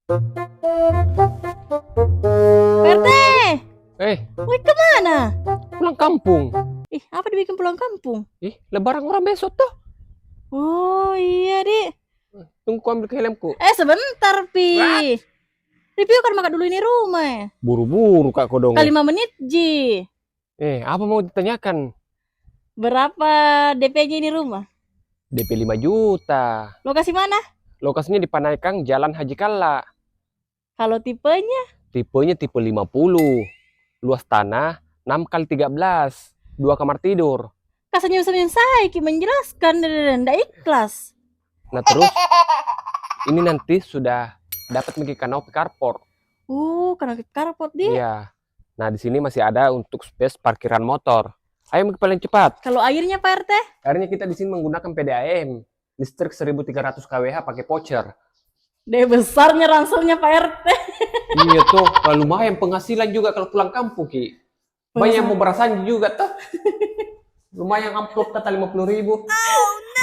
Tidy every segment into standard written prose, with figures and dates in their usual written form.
PRT, Woi, kemana? pulang kampung. Apa dibikin pulang kampung? Lebaran orang besok tuh. Oh iya, Dik. Tunggu ku ambil ke helmku. Sebentar, Pi. Review kan makan dulu ini rumah ya. Buru-buru Kak Kodong. Kali 5 menit, Ji. Apa mau ditanyakan? Berapa DP-nya ini rumah? DP 5 juta. Lokasi mana? Lokasinya di Panaikang, Jalan Haji Kalla. Kalau tipenya? Tipenya tipe 50. Luas tanah 6 kali 13. 2 kamar tidur. Senyum-senyum saya Ki menjelaskan dan tidak ikhlas. Nah terus ini nanti sudah dapat pergi kanopi carport. Kanopi carport dia. Iya. Nah di sini masih ada untuk space parkiran motor. Ayo paling cepat. Kalau airnya Pak RT? Akhirnya kita di sini menggunakan PDAM. Listrik 1300 kWh pakai voucher. Besarnya rangselnya Pak RT. Iya tuh, lumayan penghasilan juga kalau pulang kampung Ki. Banyak yang mau berasan juga tuh. Lumayan amplop kata 50.000.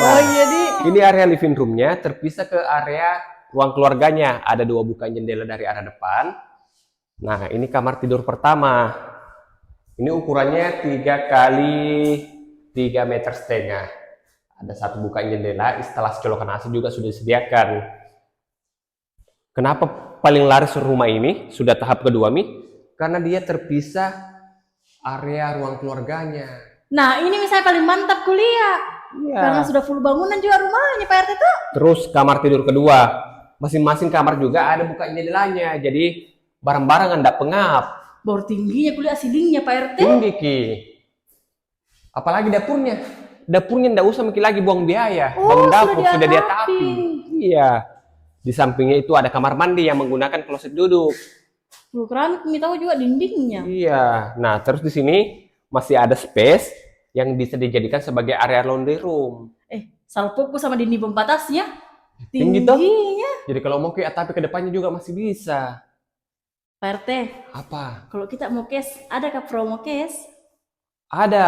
Oh iya, Di. Ini area living roomnya terpisah ke area ruang keluarganya. Ada 2 buka jendela dari arah depan. Nah, ini kamar tidur pertama. Ini ukurannya 3 kali 3,5 meter. Ada 1 buka jendela, instalasi colokan AC juga sudah disediakan. Kenapa paling laris rumah ini? Sudah tahap kedua, Mi? Karena dia terpisah area ruang keluarganya. Nah, ini misalnya paling mantap kuliah. Iya. Karena sudah full bangunan juga rumahnya Pak RT tuh. Terus kamar tidur kedua. Masing-masing kamar juga ada buka jendelanya. Jadi barang-barang enggak pengap. Baru tingginya kuliah ceilingnya Pak RT. Tinggi Ki. Apalagi dapurnya. Dapurnya enggak usah mikir lagi buang biaya. Bangun dapur sudah diatapi. Iya. Di sampingnya itu ada kamar mandi yang menggunakan kloset duduk. Keran kami tahu juga dindingnya. Iya. Nah, terus di sini masih ada space yang bisa dijadikan sebagai area laundry room. Salpokku sama dinding pembatasnya Tinggi tuh. tingginya. Jadi kalau mau ke tapi ke depannya juga masih bisa. Pak RT, Apa? kalau kita mau cash, adakah promo cash? Ada.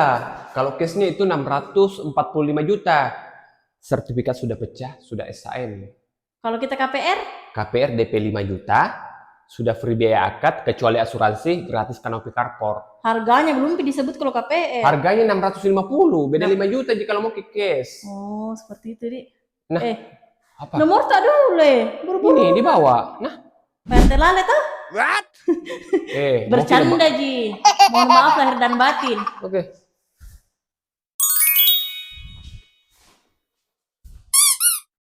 Kalau case-nya itu 645 juta. Sertifikat sudah pecah, sudah SHM. Kalau kita KPR? KPR DP 5 juta. Sudah free biaya akad, kecuali asuransi, gratis kanopi carport. Harganya belum disebut kalau KPR. Harganya 650, beda 5 juta jika lo mau ke cash. Oh, seperti itu, Dik. Nah, apa? Nomor tak dulu, buru-buru. Ini di bawah. Nah, Pak RT lale tuh. What? Bercanda, Ji. Mohon maaf lahir dan batin. Oke.